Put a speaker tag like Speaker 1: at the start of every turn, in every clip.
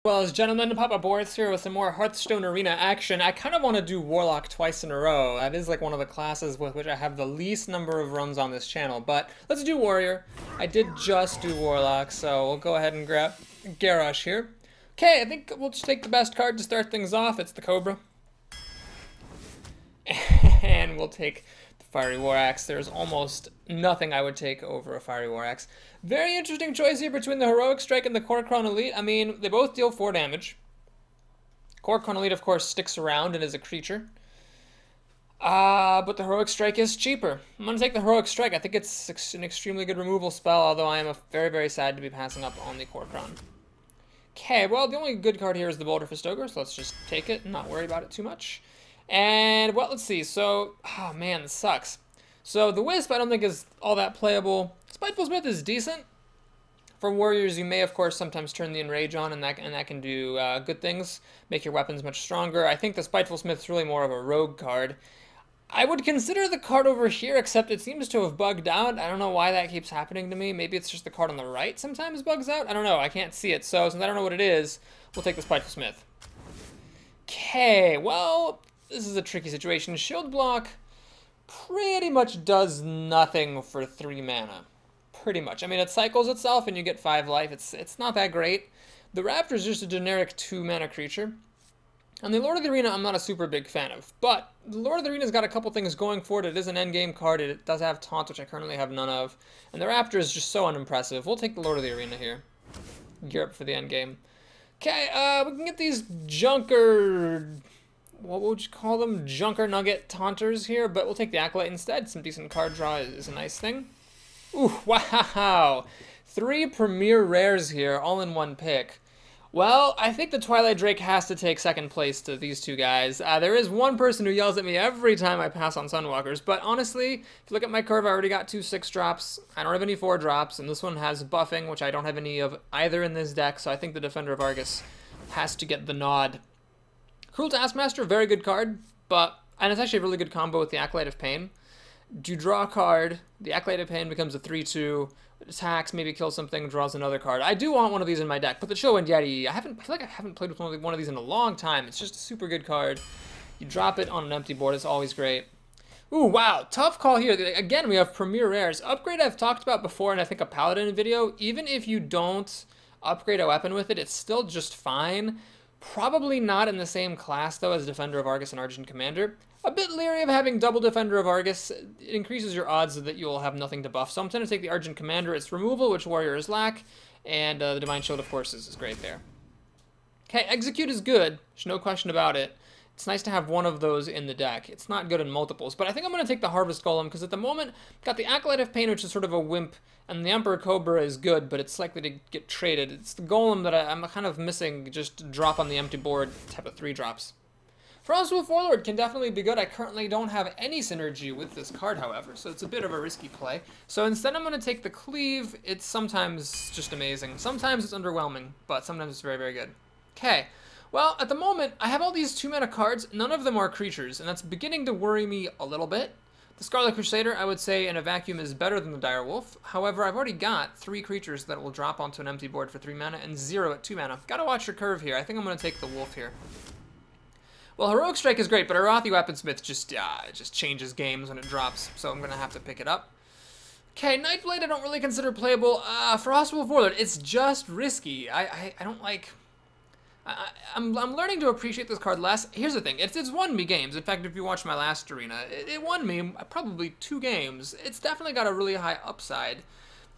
Speaker 1: Well, as gentlemen, Papa Boris here with some more Hearthstone Arena action. I kind of want to do Warlock twice in a row. That is like one of the classes with which I have the least number of runs on this channel. But let's do Warrior. I did just do Warlock, so we'll go ahead and grab Garrosh here. Okay, I think we'll just take the best card to start things off. It's the Cobra. And we'll take the Fiery War Axe. There's almost nothing I would take over a Fiery War Axe. Very interesting choice here between the Heroic Strike and the Kor'kron Elite. I mean, they both deal 4 damage. Kor'kron Elite, of course, sticks around and is a creature. But the Heroic Strike is cheaper. I'm going to take the Heroic Strike. I think it's an extremely good removal spell, although I am very, very sad to be passing up on the Kor'kron. Okay, well, the only good card here is the Boulder Fist Ogre, so let's just take it and not worry about it too much. And, well, let's see. So, oh man, this sucks. So, the Wisp I don't think is all that playable. Spiteful Smith is decent. For Warriors, you may, of course, sometimes turn the Enrage on, and that can do good things, make your weapons much stronger. I think the Spiteful Smith is really more of a rogue card. I would consider the card over here, except it seems to have bugged out. I don't know why that keeps happening to me. Maybe it's just the card on the right sometimes bugs out. I don't know. I can't see it. So, since I don't know what it is, we'll take the Spiteful Smith. Okay, well, this is a tricky situation. Shield Block pretty much does nothing for 3 mana. Pretty much. I mean, it cycles itself and you get 5 life. It's not that great. The Raptor is just a generic 2 mana creature. And the Lord of the Arena I'm not a super big fan of. But the Lord of the Arena's got a couple things going for it. It is an endgame card. It does have Taunt, which I currently have none of. And the Raptor is just so unimpressive. We'll take the Lord of the Arena here. Gear up for the endgame. Okay, we can get these Junker... What would you call them? Junker Nugget Taunters here, but we'll take the Acolyte instead. Some decent card draw is a nice thing. Ooh, wow! 3 premier rares here, all in one pick. Well, I think the Twilight Drake has to take second place to these 2 guys. There is one person who yells at me every time I pass on Sunwalkers, but honestly, if you look at my curve, I already got 2 6-drops. I don't have any 4-drops, and this one has buffing, which I don't have any of either in this deck, so I think the Defender of Argus has to get the nod. Cruel Taskmaster, very good card, and it's actually a really good combo with the Acolyte of Pain. You draw a card, the Acolyte of Pain becomes a 3/2, attacks, maybe kills something, draws another card. I do want one of these in my deck. Put the Chillwind Yeti. I feel like I haven't played with one of these in a long time. It's just a super good card. You drop it on an empty board, it's always great. Ooh, wow, tough call here. Again, we have Premier Rares. Upgrade I've talked about before, and I think a Paladin video. Even if you don't upgrade a weapon with it, it's still just fine. Probably not in the same class, though, as Defender of Argus and Argent Commander. A bit leery of having double Defender of Argus. It increases your odds that you'll have nothing to buff. So I'm going to take the Argent Commander. It's removal, which Warriors lack. And the Divine Shield, of course, is great there. Okay, Execute is good. There's no question about it. It's nice to have one of those in the deck. It's not good in multiples, but I think I'm going to take the Harvest Golem, because at the moment, I've got the Acolyte of Pain, which is sort of a wimp, and the Emperor Cobra is good, but it's likely to get traded. It's the Golem that I'm kind of missing, just drop on the empty board type of 3-drops. Frostwolf Warlord can definitely be good. I currently don't have any synergy with this card, however, so it's a bit of a risky play. So instead I'm going to take the Cleave. It's sometimes just amazing. Sometimes it's underwhelming, but sometimes it's very, very good. Okay. Well, at the moment, I have all these 2-mana cards. None of them are creatures, and that's beginning to worry me a little bit. The Scarlet Crusader, I would say, in a vacuum is better than the Direwolf. However, I've already got 3 creatures that will drop onto an empty board for 3 mana and 0 at 2 mana. Gotta watch your curve here. I think I'm going to take the Wolf here. Well, Heroic Strike is great, but Arathi Weaponsmith just changes games when it drops, so I'm going to have to pick it up. Okay, Nightblade I don't really consider playable. Frostwolf Warlord, it's just risky. I don't like... I'm learning to appreciate this card less. Here's the thing, it's won me games. In fact, if you watch my last arena, it won me probably 2 games. It's definitely got a really high upside,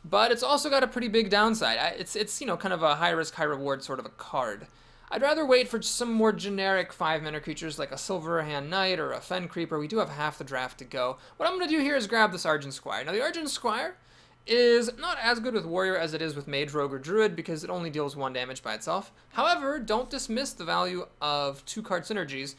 Speaker 1: but it's also got a pretty big downside. It's you know, kind of a high risk, high reward sort of a card. I'd rather wait for some more generic 5-mana creatures like a Silverhand Knight or a Fen Creeper. We do have half the draft to go. What I'm going to do here is grab this Argent Squire. Now, the Argent Squire is not as good with Warrior as it is with Mage, Rogue, or Druid because it only deals 1 damage by itself. However, don't dismiss the value of 2-card synergies.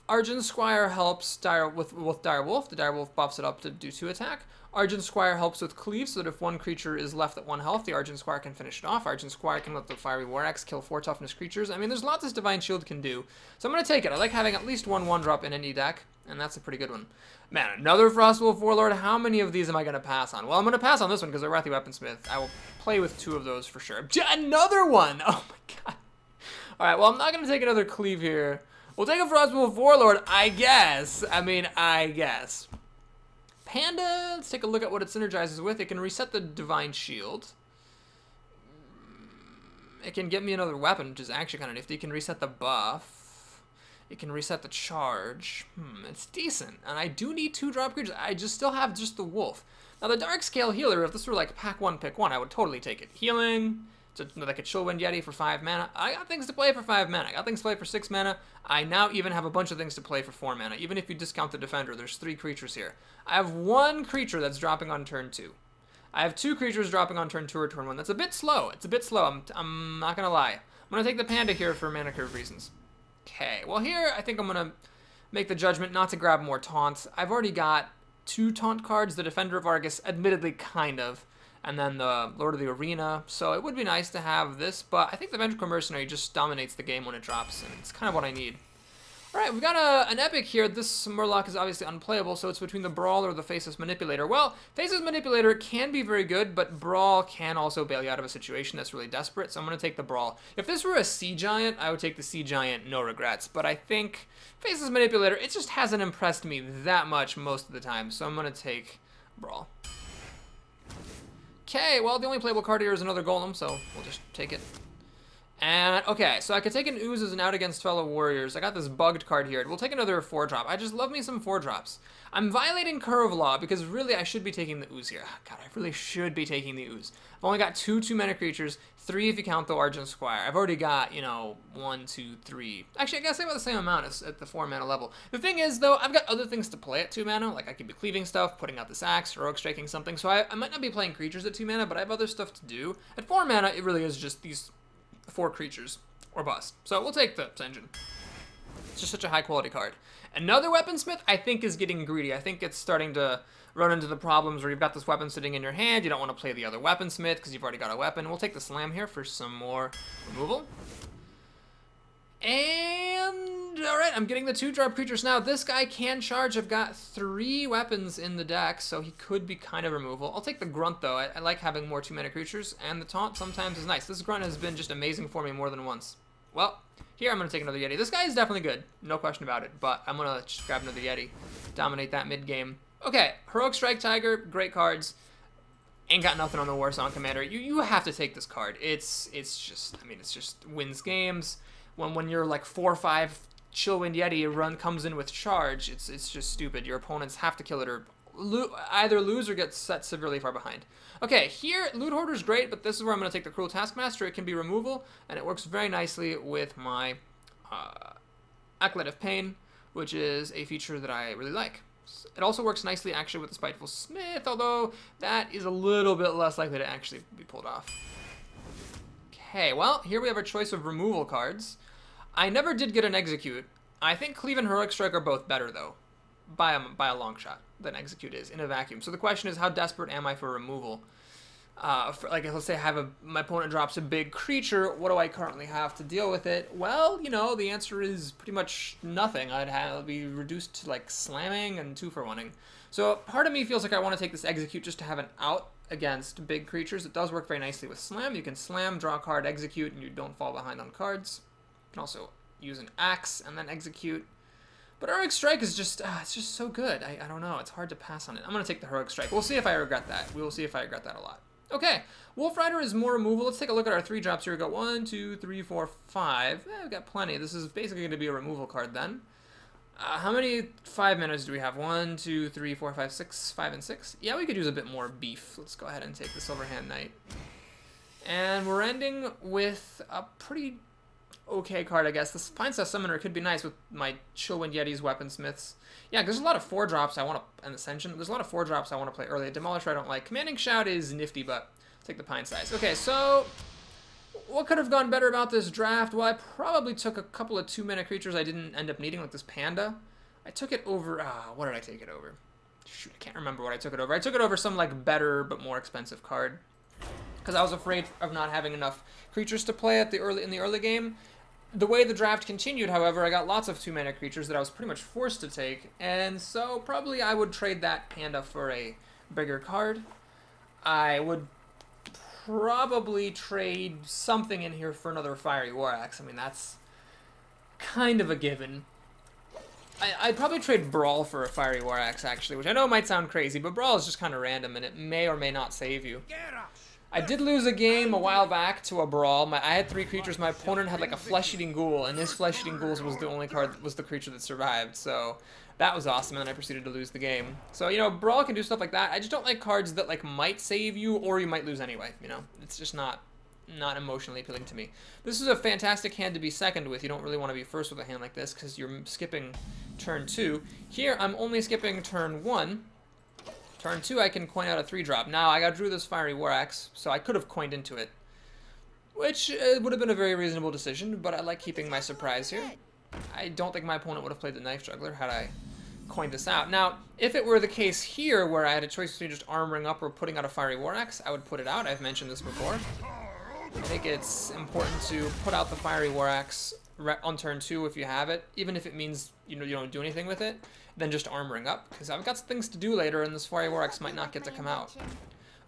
Speaker 1: Argent Squire helps with Direwolf. The Direwolf buffs it up to do 2 attack. Argent Squire helps with Cleave, so that if one creature is left at 1 health, the Argent Squire can finish it off. Argent Squire can let the Fiery War Axe kill 4 toughness creatures. I mean, there's lots this Divine Shield can do. So I'm going to take it. I like having at least 1 1-drop in any deck, and that's a pretty good one. Man, another Frostwolf Warlord. How many of these am I going to pass on? Well, I'm going to pass on this one because Arathi Weaponsmith. I will play with 2 of those for sure. Another one! Oh my god. Alright, well, I'm not going to take another cleave here. We'll take a Frostwolf Warlord, I guess. I guess. Panda, let's take a look at what it synergizes with. It can reset the Divine Shield. It can get me another weapon, which is actually kind of nifty. It can reset the buff. It can reset the charge. It's decent. And I do need 2-drop creatures. I just still have just the wolf. Now, the Dark Scale Healer, if this were like pack 1, pick 1, I would totally take it. Healing, like a Chillwind Yeti for 5 mana. I got things to play for 5 mana. I got things to play for 6 mana. I now even have a bunch of things to play for 4 mana. Even if you discount the Defender, there's 3 creatures here. I have 1 creature that's dropping on turn 2. I have 2 creatures dropping on turn 2 or turn 1. That's a bit slow. It's a bit slow. I'm not going to lie. I'm going to take the Panda here for mana curve reasons. Okay, well here I think I'm going to make the judgment not to grab more taunts. I've already got 2 taunt cards, the Defender of Argus, admittedly kind of, and then the Lord of the Arena, so it would be nice to have this, but I think the Vengeful Mercenary just dominates the game when it drops, and it's kind of what I need. Alright, we've got an epic here. This Murloc is obviously unplayable, so it's between the Brawl or the Faceless Manipulator. Well, Faceless Manipulator can be very good, but Brawl can also bail you out of a situation that's really desperate, so I'm going to take the Brawl. If this were a Sea Giant, I would take the Sea Giant, no regrets, but I think Faceless Manipulator, it just hasn't impressed me that much most of the time, so I'm going to take Brawl. Okay, well, the only playable card here is another Golem, so we'll just take it. And, okay, so I could take an Ooze as an out against fellow warriors. I got this bugged card here. We'll take another 4-drop. I just love me some 4-drops. I'm violating Curve Law because really I should be taking the Ooze here. God, I really should be taking the Ooze. I've only got 2 2-mana creatures, 3 if you count the Argent Squire. I've already got, 1, 2, 3. Actually, I guess I have about the same amount as at the 4-mana level. The thing is, though, I've got other things to play at 2 mana. Like, I could be cleaving stuff, putting out this axe, heroic striking something. So I might not be playing creatures at 2 mana, but I have other stuff to do. At 4 mana, it really is just these 4 creatures. Or bust. So we'll take the Engine. It's just such a high quality card. Another Weaponsmith I think is getting greedy. I think it's starting to run into the problems where you've got this weapon sitting in your hand, you don't want to play the other Weaponsmith because you've already got a weapon. We'll take the Slam here for some more removal. And, alright, I'm getting the 2-drop creatures now. This guy can charge. I've got 3 weapons in the deck, so he could be kind of removal. I'll take the Grunt, though. I like having more 2-mana creatures, and the Taunt sometimes is nice. This Grunt has been just amazing for me more than once. Well, here I'm going to take another Yeti. This guy is definitely good, no question about it, but I'm going to just grab another Yeti, dominate that mid-game. Okay, Heroic Strike Tiger, great cards. Ain't got nothing on the War Song Commander. You have to take this card. It's just wins games. When you're like 4 or 5 Chillwind Yeti comes in with charge, it's just stupid. Your opponents have to kill it or either lose or get set severely far behind. Okay, here, Loot Hoarder's great, but this is where I'm going to take the Cruel Taskmaster. It can be removal, and it works very nicely with my Acolyte of Pain, which is a feature that I really like. It also works nicely, actually, with the Spiteful Smith, although that is a little bit less likely to actually be pulled off. Okay, well, here we have our choice of removal cards. I never did get an Execute. I think Cleave and Heroic Strike are both better, though, by a long shot than Execute is in a vacuum. So the question is, how desperate am I for removal? Like, let's say I have my opponent drops a big creature. What do I currently have to deal with it? Well, the answer is pretty much nothing. I'd be reduced to, like, slamming and 2-for-1-ing. So part of me feels like I want to take this Execute just to have an out against big creatures. It does work very nicely with Slam. You can Slam, draw a card, Execute, and you don't fall behind on cards. You can also use an Axe and then Execute. But Heroic Strike is just, it's just so good. I don't know. It's hard to pass on it. I'm going to take the Heroic Strike. We'll see if I regret that. We will see if I regret that a lot. Okay, Wolf Rider is more removal. Let's take a look at our 3-drops here. We got 1, 2, 3, 4, 5. We've got plenty. This is basically going to be a removal card then. How many 5 minutes do we have? 1, 2, 3, 4, 5, 6, 5, and 6. Yeah, we could use a bit more beef. Let's go ahead and take the Silverhand Knight. And we're ending with a pretty okay card, I guess. This Pine-Cess Summoner could be nice with my Chillwind Yeti's Weaponsmiths. Yeah, there's a lot of 4-drops I want to, and Ascension. There's a lot of 4-drops I want to play early. Demolisher I don't like. Commanding Shout is nifty, but I'll take the Pine-Size. Okay, so what could have gone better about this draft? Well, I probably took a couple of 2-mana creatures I didn't end up needing, like this Panda. I took it over, what did I take it over? Shoot, I can't remember what I took it over. I took it over some, like, better but more expensive card, because I was afraid of not having enough creatures to play in the early game. The way the draft continued, however, I got lots of 2-mana creatures that I was pretty much forced to take, and so probably I would trade that Panda for a bigger card. I would probably trade something in here for another Fiery War Axe. I mean, that's kind of a given. I'd probably trade Brawl for a Fiery War Axe, actually, which I know might sound crazy, but Brawl is just kind of random, and it may or may not save you. I did lose a game a while back to a Brawl. I had 3 creatures. My opponent had like a Flesh-Eating Ghoul, and his Flesh-Eating Ghouls was the only card, was the creature that survived, so that was awesome, and then I proceeded to lose the game. So, you know, Brawl can do stuff like that. I just don't like cards that like might save you, or you might lose anyway, you know? It's just not emotionally appealing to me. This is a fantastic hand to be second with. You don't really want to be first with a hand like this because you're skipping turn 2. Here, I'm only skipping turn 1. Turn 2, I can coin out a 3-drop. Now, I drew this Fiery War Axe, so I could have coined into it, which would have been a very reasonable decision, but I like keeping my surprise here. I don't think my opponent would have played the Knife Juggler had I coined this out. Now, if it were the case here where I had a choice between just armoring up or putting out a Fiery War Axe, I would put it out. I've mentioned this before. I think it's important to put out the Fiery War Axe on turn 2 if you have it, even if it means you don't do anything with it, then just armoring up, because I've got some things to do later and this Fiery War Axe might not get to come out.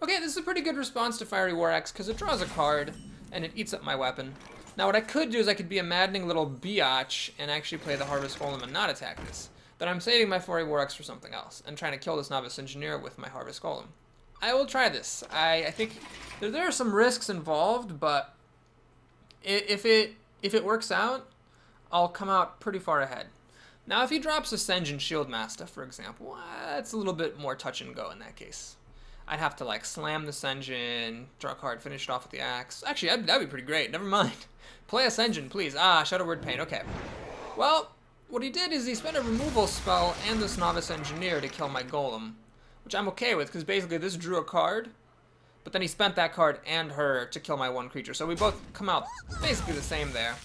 Speaker 1: Okay, this is a pretty good response to Fiery War Axe because it draws a card and it eats up my weapon. Now what I could do is I could be a maddening little biatch and actually play the Harvest Golem and not attack this, but I'm saving my Fiery War Axe for something else and trying to kill this Novice Engineer with my Harvest Golem. I will try this. I think there are some risks involved, but if it works out, I'll come out pretty far ahead. Now, if he drops Ascension Shieldmaster, for example, it's a little bit more touch and go in that case. I'd have to like slam the Ascension, draw a card, finish it off with the axe. Actually, that'd be pretty great. Never mind. Play Ascension, please. Shadow Word Pain. Okay. Well, what he did is he spent a removal spell and this Novice Engineer to kill my Golem, which I'm okay with, because basically this drew a card, but then he spent that card and her to kill my 1 creature. So we both come out basically the same there.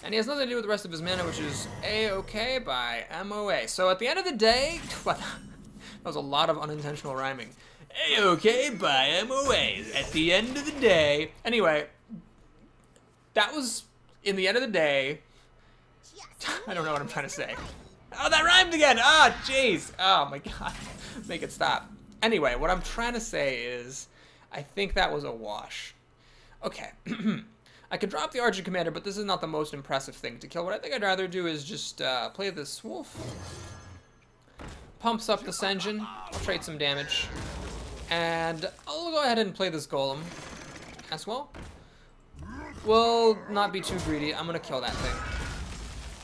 Speaker 1: And he has nothing to do with the rest of his mana, which is A-OK by MOA. So at the end of the day, that was a lot of unintentional rhyming. A-OK by MOA. At the end of the day. Anyway, that was, in the end of the day, I don't know what I'm trying to say. Oh, that rhymed again! Jeez! Oh my god. Make it stop. Anyway, what I'm trying to say is, I think that was a wash. Okay. I could drop the Argent Commander, but this is not the most impressive thing to kill. What I think I'd rather do is just play this Wolf. Pumps up the Senjin. I'll trade some damage. And I'll go ahead and play this Golem as well. We'll not be too greedy. I'm going to kill that thing.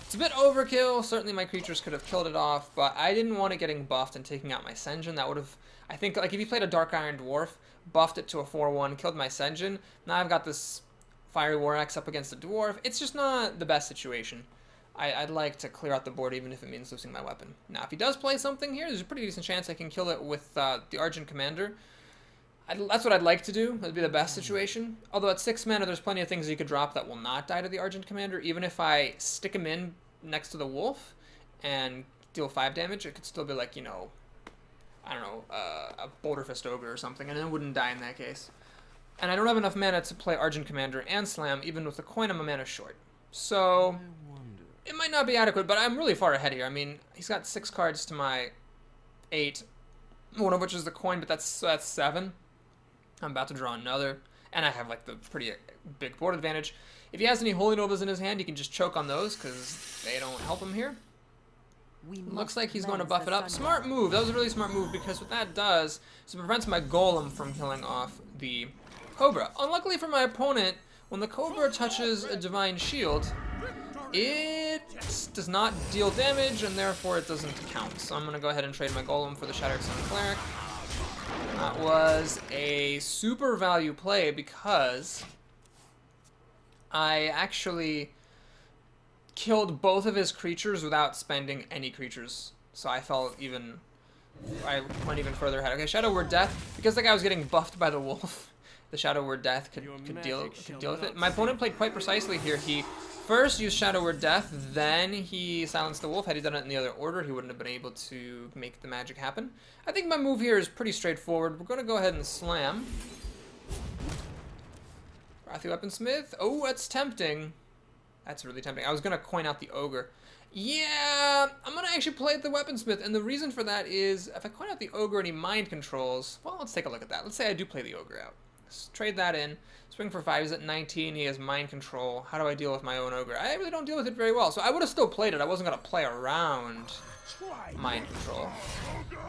Speaker 1: It's a bit overkill. Certainly my creatures could have killed it off, but I didn't want it getting buffed and taking out my Senjin. That would have, I think, like if you played a Dark Iron Dwarf, buffed it to a 4/1, killed my Senjin, now I've got this Fiery War Axe up against a Dwarf. It's just not the best situation. I'd like to clear out the board even if it means losing my weapon. Now, if he does play something here, there's a pretty decent chance I can kill it with the Argent Commander. That's what I'd like to do. That'd be the best situation. Although at 6 mana, there's plenty of things you could drop that will not die to the Argent Commander. Even if I stick him in next to the Wolf and deal 5 damage, it could still be like, you know, I don't know, a Boulder Fist Ogre or something, and it wouldn't die in that case. And I don't have enough mana to play Argent Commander and Slam, even with the coin I'm a mana short. So, it might not be adequate, but I'm really far ahead here. I mean, he's got 6 cards to my 8, one of which is the coin, but that's 7. I'm about to draw another, and I have like the pretty big board advantage. If he has any Holy Novas in his hand, he can just choke on those, because they don't help him here. Looks like he's going to buff it up. Smart move. That was a really smart move, because what that does is it prevents my Golem from killing off the Cobra. Unluckily for my opponent, when the Cobra touches a Divine Shield, it does not deal damage, and therefore it doesn't count. So I'm going to go ahead and trade my Golem for the Shattered Sun Cleric. That was a super value play, because I actually killed both of his creatures without spending any creatures. So I went even further ahead. Okay, Shadow Word Death. Because the guy was getting buffed by the Wolf, the Shadow Word Death could deal with it. My opponent played quite precisely here. He first used Shadow Word Death, then he silenced the Wolf. Had he done it in the other order, he wouldn't have been able to make the magic happen. I think my move here is pretty straightforward. We're going to go ahead and slam. Wrathy Weaponsmith. Oh, that's tempting. That's really tempting. I was going to coin out the Ogre. Yeah, I'm going to actually play the Weaponsmith, and the reason for that is if I coin out the Ogre and he mind controls, well, let's take a look at that. Let's say I do play the Ogre out. trade that in. Swing for 5. He's at 19. He has mind control. How do I deal with my own ogre? I really don't deal with it very well. So I would have still played it. I wasn't going to play around mind control.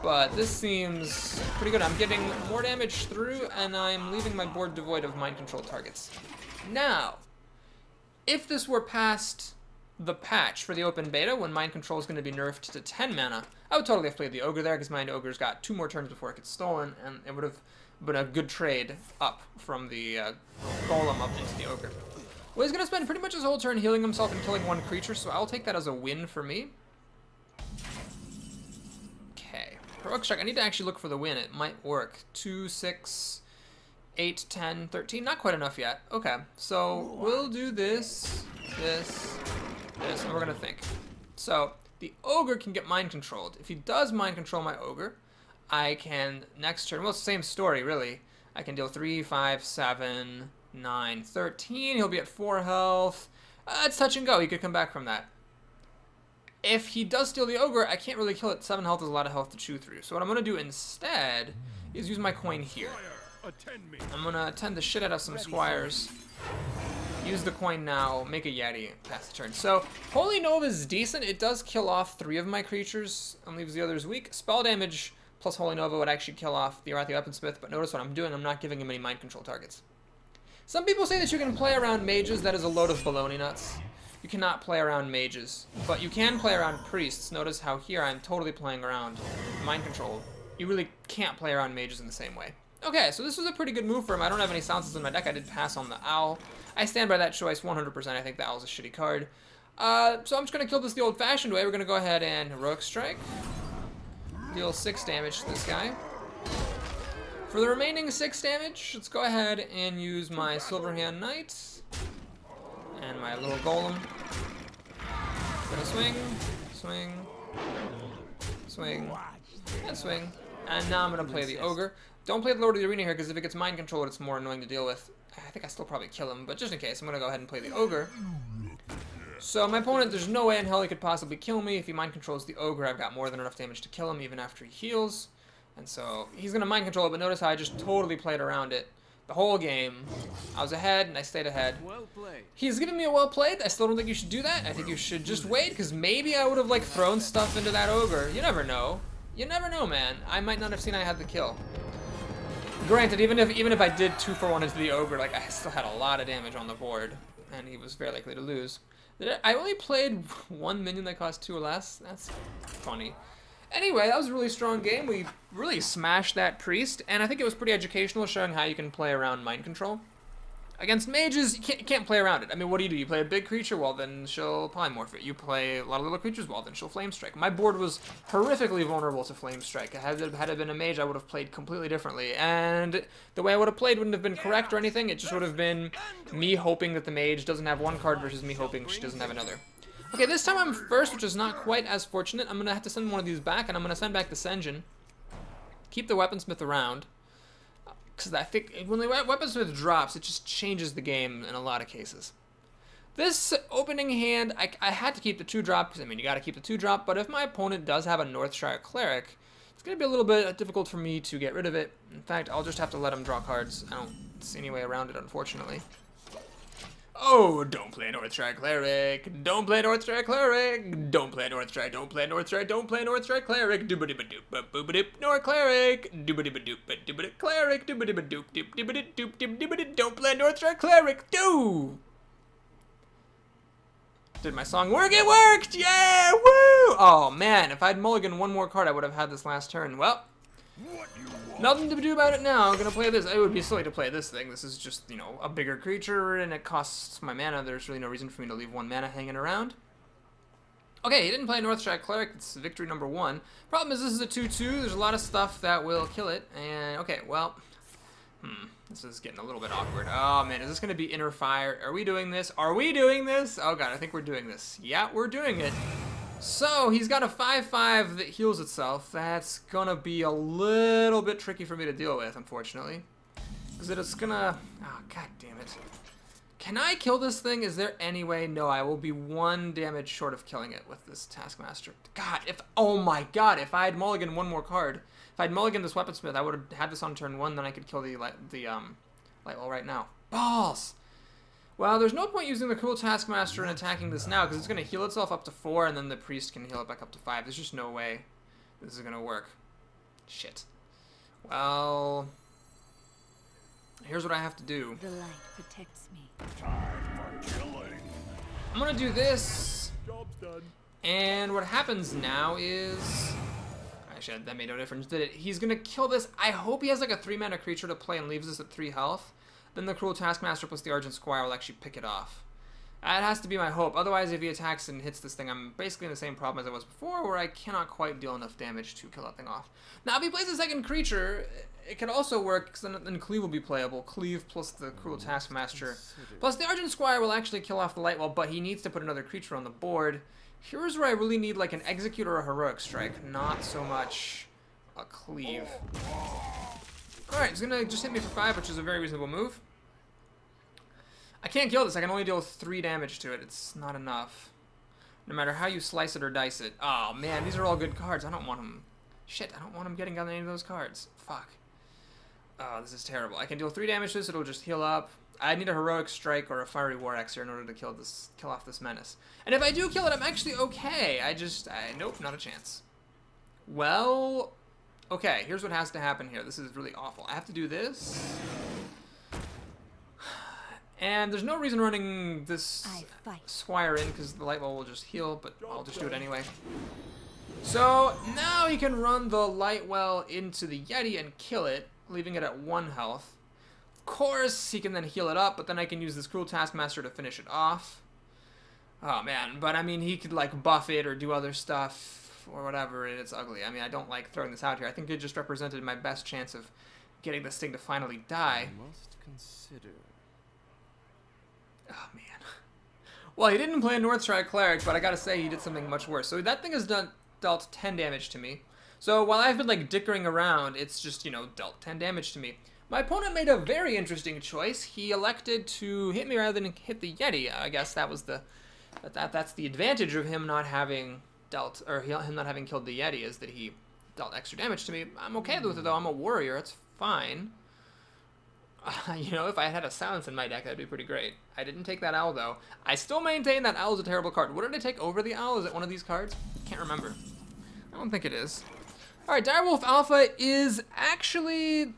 Speaker 1: But this seems pretty good. I'm getting more damage through, and I'm leaving my board devoid of mind control targets. Now, if this were past the patch for the open beta, when mind control is going to be nerfed to 10 mana, I would totally have played the ogre there, because mind ogre's got 2 more turns before it gets stolen, and it would have been a good trade up from the golem up into the ogre. Well, he's going to spend pretty much his whole turn healing himself and killing one creature, so I'll take that as a win for me. Okay. Heroic Strike, I need to actually look for the win. It might work. 2, 6, 8, 10, 13. Not quite enough yet. Okay, so we'll do this, this, this, and we're going to think. So the ogre can get mind controlled. If he does mind control my ogre, I can next turn, well, it's the same story really. I can deal 3, 5, 7, 9, 13. He'll be at 4 health. It's touch and go. He could come back from that. If he does steal the ogre, I can't really kill it. 7 health is a lot of health to chew through. So what I'm going to do instead is use my coin here. I'm going to attend the shit out of some squires. Use the coin now, make a Yeti, pass the turn. So, Holy Nova is decent. It does kill off 3 of my creatures and leaves the others weak. Spell damage plus Holy Nova would actually kill off the Arathi Weaponsmith, but notice what I'm doing. I'm not giving him any mind control targets. Some people say that you can play around mages. That is a load of baloney nuts. You cannot play around mages, but you can play around priests. Notice how here I'm totally playing around mind control. You really can't play around mages in the same way. Okay, so this was a pretty good move for him. I don't have any silences in my deck. I did pass on the owl. I stand by that choice 100%. I think the owl's a shitty card. So I'm just going to kill this the old-fashioned way. We're going to go ahead and Heroic Strike. Deal 6 damage to this guy. For the remaining 6 damage, let's go ahead and use my Silverhand Knight. And my little golem. Gonna swing, swing, swing, and swing. And now I'm gonna play the ogre. Don't play the Lord of the Arena here, because if it gets mind controlled, it's more annoying to deal with. I think I still probably kill him, but just in case, I'm gonna go ahead and play the ogre. So my opponent, there's no way in hell he could possibly kill me. If he mind controls the ogre, I've got more than enough damage to kill him, even after he heals. And so he's gonna mind control it, but notice how I just totally played around it. The whole game, I was ahead, and I stayed ahead.
Speaker 2: Well played.
Speaker 1: He's giving me a well played. I still don't think you should do that. I think you should just wait, because maybe I would have, like, thrown stuff into that ogre. You never know. You never know, man. I might not have seen I had the kill. Granted, even if I did 2-for-1 into the ogre, like, I still had a lot of damage on the board, and he was very likely to lose. I only played 1 minion that cost 2 or less. That's funny. Anyway, that was a really strong game. We really smashed that priest, and I think it was pretty educational, showing how you can play around mind control. Against mages, you can't play around it. I mean, what do? You play a big creature? Well, then she'll polymorph it. You play a lot of little creatures? Well, then she'll flame strike. My board was horrifically vulnerable to flame strike. Had it been a mage, I would have played completely differently. And the way I would have played wouldn't have been correct or anything. It just would have been me hoping that the mage doesn't have one card versus me hoping she doesn't have another. Okay, this time I'm first, which is not quite as fortunate. I'm going to have to send one of these back, and I'm going to send back the Senjin. Keep the Weaponsmith around. Because I think when the Weaponsmith drops, it just changes the game in a lot of cases. This opening hand, I had to keep the 2-drop, because, I mean, you got to keep the 2-drop, but if my opponent does have a Northshire Cleric, it's going to be a little bit difficult for me to get rid of it. In fact, I'll just have to let him draw cards. I don't see any way around it, unfortunately. Oh, don't play Northshire Cleric. Don't play Northshire Cleric. Don't play Northshire. Don't play Northshire. Don't play Northshire Cleric. Doobity ba doop ba boobity Nor Cleric. Doobity ba doop ba doobity Cleric. Doobity ba doop doop doobity doop doop doobity. Don't play Northshire Cleric. Do. Did my song work? It worked! Yeah! Woo! Oh man, if I'd mulliganed one more card, I would have had this last turn. Well, nothing to do about it now. I'm gonna play this. It would be silly to play this thing. This is just, you know, a bigger creature, and it costs my mana. There's really no reason for me to leave 1 mana hanging around. Okay, he didn't play Northshire Cleric. It's victory number 1. Problem is, this is a 2-2. There's a lot of stuff that will kill it. And, okay, well, this is getting a little bit awkward. Oh, man, is this gonna be Inner Fire? Are we doing this? Are we doing this? Oh, God, I think we're doing this. Yeah, we're doing it. So, he's got a 5-5 that heals itself. That's gonna be a little bit tricky for me to deal with, unfortunately. Because it's gonna... Oh, god damn it. Can I kill this thing? Is there any way? No, I will be 1 damage short of killing it with this Taskmaster. God, if... Oh my god, if I had mulliganed 1 more card. If I'd mulliganed this Weaponsmith, I would have had this on turn 1, then I could kill the Light Well right now. Balls! Well, there's no point using the Cruel Taskmaster and attacking this now, because it's going to heal itself up to 4, and then the priest can heal it back up to 5. There's just no way this is going to work. Shit. Well, here's what I have to do.
Speaker 2: The light protects me.
Speaker 3: Time for killing.
Speaker 1: I'm going to do this,
Speaker 3: Job's done.
Speaker 1: and what happens now is... Actually, that made no difference, did it? He's going to kill this. I hope he has like a 3-mana creature to play and leaves us at 3 health. Then the Cruel Taskmaster plus the Argent Squire will actually pick it off. That has to be my hope. Otherwise, if he attacks and hits this thing, I'm basically in the same problem as I was before, where I cannot quite deal enough damage to kill that thing off. Now, if he plays a second creature, it could also work, because then Cleave will be playable. Cleave plus the Cruel Taskmaster. Plus, the Argent Squire will actually kill off the Light Well, but he needs to put another creature on the board. Here's where I really need, like, an Execute or a Heroic Strike, not so much a Cleave. Alright, he's gonna just hit me for 5, which is a very reasonable move. I can't kill this. I can only deal 3 damage to it. It's not enough. No matter how you slice it or dice it. Oh, man, these are all good cards. I don't want him... Shit, I don't want him getting on any of those cards. Fuck. Oh, this is terrible. I can deal 3 damage to this. It'll just heal up. I need a Heroic Strike or a Fiery War Axe here in order to kill off this menace. And if I do kill it, I'm actually okay. Nope, not a chance. Well... Okay, here's what has to happen here. This is really awful. I have to do this. And there's no reason running this Squire in, because the Light Well will just heal, but I'll just do it anyway. So, now he can run the Light Well into the Yeti and kill it, leaving it at 1 health. Of course, he can then heal it up, but then I can use this Cruel Taskmaster to finish it off. Oh, man. But, I mean, he could, like, buff it or do other stuff or whatever, and it's ugly. I mean, I don't like throwing this out here. I think it just represented my best chance of getting this thing to finally die.
Speaker 3: I must consider.
Speaker 1: Oh, man. Well, he didn't play a Northshire Cleric, but I gotta say he did something much worse. So that thing has dealt 10 damage to me. So while I've been, like, dickering around, it's just, you know, dealt 10 damage to me. My opponent made a very interesting choice. He elected to hit me rather than hit the Yeti. I guess that was that's the advantage of him not having dealt, or him not having killed the Yeti, is that he dealt extra damage to me. I'm okay with it, though. I'm a warrior. It's fine. You know, if I had a Silence in my deck, that'd be pretty great. I didn't take that Owl, though. I still maintain that Owl's a terrible card. What did I take over the Owl? Is it one of these cards? Can't remember. I don't think it is. Alright, Direwolf Alpha is actually...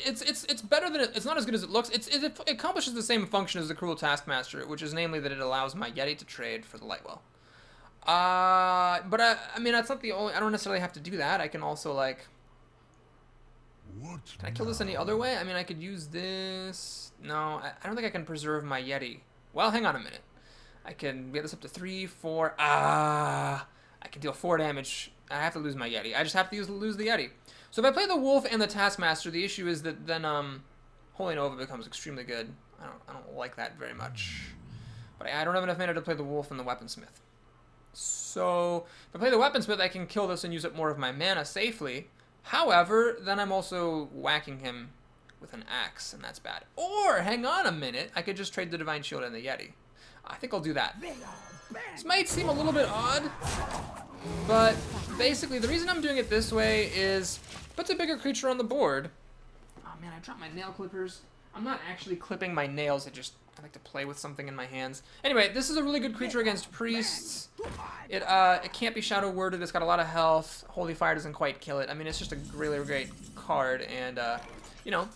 Speaker 1: It's better than it's not as good as it looks. It accomplishes the same function as the Cruel Taskmaster, which is namely that it allows my Yeti to trade for the Lightwell. But I mean, that's not the only... I don't necessarily have to do that. I can also, like... Can I kill this any other way? I mean, I could use this... No, I don't think I can preserve my Yeti. Well, hang on a minute. I can get this up to 3, 4... I can deal 4 damage. I have to lose my Yeti. I just have to lose the Yeti. So if I play the Wolf and the Taskmaster, the issue is that then Holy Nova becomes extremely good. I don't like that very much. But I don't have enough mana to play the Wolf and the Weaponsmith. So if I play the Weaponsmith, I can kill this and use up more of my mana safely. However, then I'm also whacking him with an axe, and that's bad. Or, hang on a minute, I could just trade the Divine Shield and the Yeti. I think I'll do that. This might seem a little bit odd, but basically the reason I'm doing it this way is puts a bigger creature on the board. Oh man, I dropped my nail clippers. I'm not actually clipping my nails, I like to play with something in my hands. Anyway, this is a really good creature against priests. It can't be shadow worded. It's got a lot of health. Holy Fire doesn't quite kill it. I mean, it's just a really great card, and you know,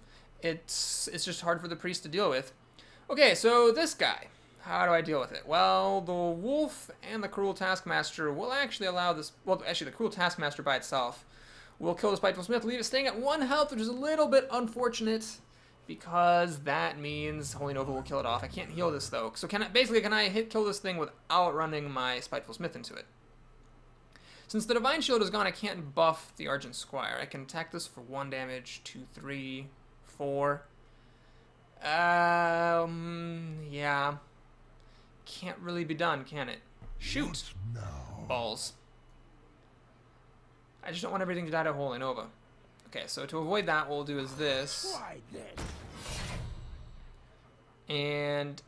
Speaker 1: it's just hard for the priest to deal with. Okay, so this guy, how do I deal with it? Well, the Wolf and the Cruel Taskmaster will actually allow this. Well, actually, the Cruel Taskmaster by itself will kill the Spiteful Smith, leave it staying at 1 health, which is a little bit unfortunate, because that means Holy Nova will kill it off. I can't heal this, though. So can I kill this thing without running my Spiteful Smith into it? Since the Divine Shield is gone, I can't buff the Argent Squire. I can attack this for 1 damage, 2, 3, 4. Yeah. Can't really be done, can it? Shoot! Balls. I just don't want everything to die to Holy Nova. Okay, so to avoid that, what we'll do is this. And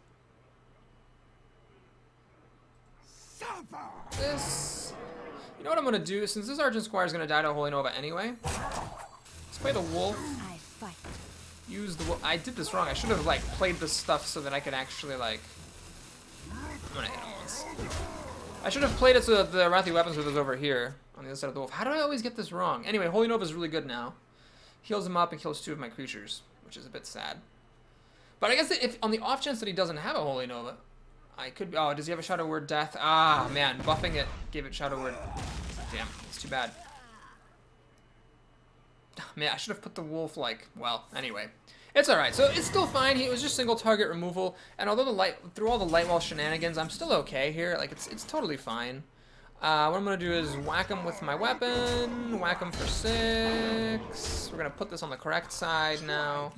Speaker 1: this. You know what I'm gonna do? Since this Argent Squire is gonna die to Holy Nova anyway, let's play the Wolf.
Speaker 2: I fight.
Speaker 1: use the... I did this wrong. I should have, like, played this stuff so that I could actually, like... I'm gonna hit him once. I should have played it so that the Wrathy Weapons was over here on the other side of the wolf. How do I always get this wrong? Anyway, Holy Nova is really good now. Heals him up and kills 2 of my creatures, which is a bit sad. But I guess that if on the off chance that he doesn't have a Holy Nova, I could... Oh, does he have a Shadow Word Death? Ah, man, buffing it gave it Shadow Word. Damn, it's too bad. Man, I should have put the wolf, like... Well, anyway. It's alright, so it's still fine. It was just single target removal, and although through all the light wall shenanigans, I'm still okay here. Like, it's totally fine. What I'm gonna do is whack him with my weapon, whack him for 6. We're gonna put this on the correct side now,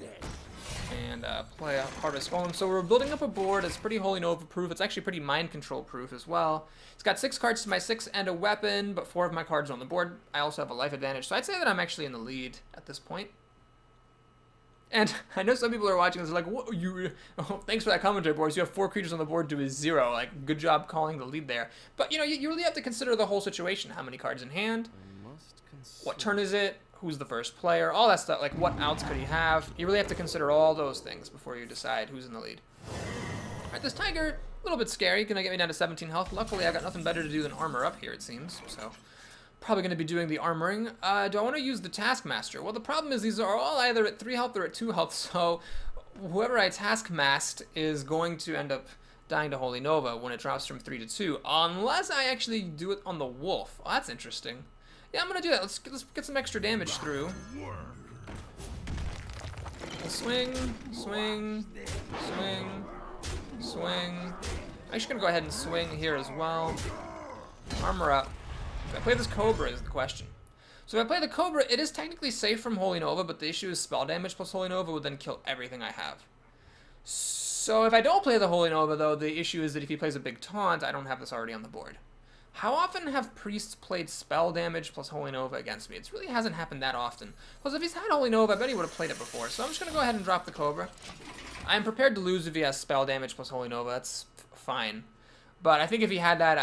Speaker 1: and play a Harvest Golem. So we're building up a board. It's pretty Holy Nova proof. It's actually pretty Mind Control proof as well. It's got 6 cards to my 6 and a weapon, but 4 of my cards are on the board. I also have a life advantage, so I'd say that I'm actually in the lead at this point. And I know some people are watching this like, what, you, oh, thanks for that commentary, boys. You have 4 creatures on the board to a 0. Like, good job calling the lead there. But, you know, you really have to consider the whole situation. How many cards in hand? What turn is it? Who's the first player? All that stuff. Like, what outs could he have? You really have to consider all those things before you decide who's in the lead. All right, this tiger, a little bit scary. Gonna get me down to 17 health. Luckily, I got nothing better to do than armor up here, it seems. So... Probably going to be doing the armoring. Do I want to use the Taskmaster? Well, the problem is these are all either at 3 health or at 2 health, so whoever I Taskmast is going to end up dying to Holy Nova when it drops from 3 to 2, unless I actually do it on the wolf. Oh, that's interesting. Yeah, I'm going to do that. Let's get some extra damage through. Swing, swing, swing, swing. I'm actually going to go ahead and swing here as well. Armor up. If I play this Cobra is the question. So if I play the Cobra, it is technically safe from Holy Nova, but the issue is spell damage plus Holy Nova would then kill everything I have. So if I don't play the Holy Nova, though, the issue is that if he plays a big taunt, I don't have this already on the board. How often have priests played spell damage plus Holy Nova against me? It really hasn't happened that often. Plus, if he's had Holy Nova, I bet he would have played it before. So I'm just going to go ahead and drop the Cobra. I'm prepared to lose if he has spell damage plus Holy Nova. That's fine. But I think if he had that,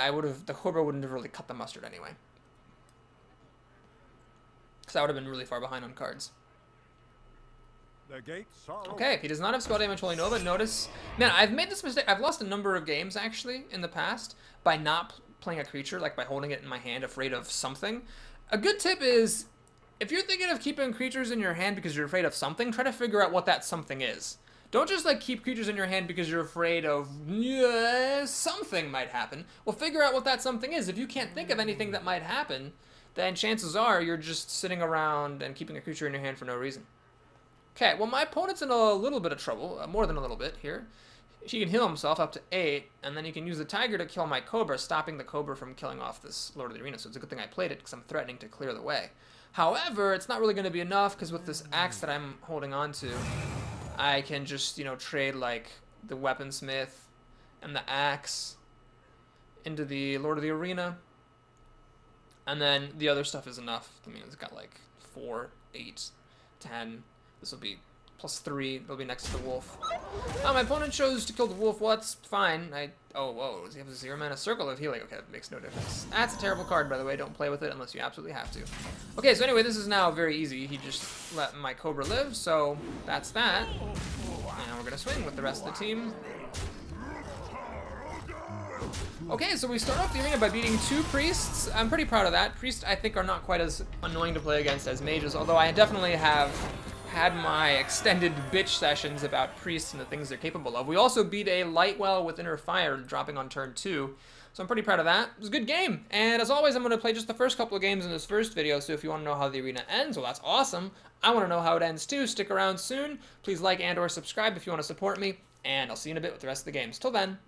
Speaker 1: the Cobra wouldn't have really cut the mustard anyway. Because I would have been really far behind on cards.
Speaker 3: The gates are
Speaker 1: okay, if he does not have spell damage Holy Nova, notice... Man, I've made this mistake. I've lost a number of games, actually, in the past, by not playing a creature, like by holding it in my hand, afraid of something. A good tip is, if you're thinking of keeping creatures in your hand because you're afraid of something, try to figure out what that something is. Don't just, like, keep creatures in your hand because you're afraid of something might happen. Well, figure out what that something is. If you can't think of anything that might happen, then chances are you're just sitting around and keeping a creature in your hand for no reason. Okay, well, my opponent's in a little bit of trouble, more than a little bit here. He can heal himself up to 8, and then he can use the tiger to kill my Cobra, stopping the Cobra from killing off this Lord of the Arena, so it's a good thing I played it, because I'm threatening to clear the way. However, it's not really going to be enough, because with this axe that I'm holding on to, I can just, you know, trade, like, the Weaponsmith and the axe into the Lord of the Arena. And then the other stuff is enough. I mean, it's got, like, 4, 8, 10. This will be plus 3. It'll be next to the wolf. Oh, my opponent chose to kill the wolf. Well, that's fine. Oh, whoa. Does he have a 0-mana circle of healing? Okay, that makes no difference. That's a terrible card, by the way. Don't play with it unless you absolutely have to. Okay, so anyway, this is now very easy. He just let my Cobra live, so that's that. Now we're going to swing with the rest of the team. Okay, so we start off the arena by beating 2 priests. I'm pretty proud of that. Priests, I think, are not quite as annoying to play against as mages, although I definitely have had my extended bitch sessions about priests and the things they're capable of. We also beat a Lightwell with Inner Fire, dropping on turn 2, so I'm pretty proud of that. It was a good game, and as always, I'm going to play just the first couple of games in this first video, so if you want to know how the arena ends, well, that's awesome. I want to know how it ends, too. Stick around soon. Please like and or subscribe if you want to support me, and I'll see you in a bit with the rest of the games. Till then.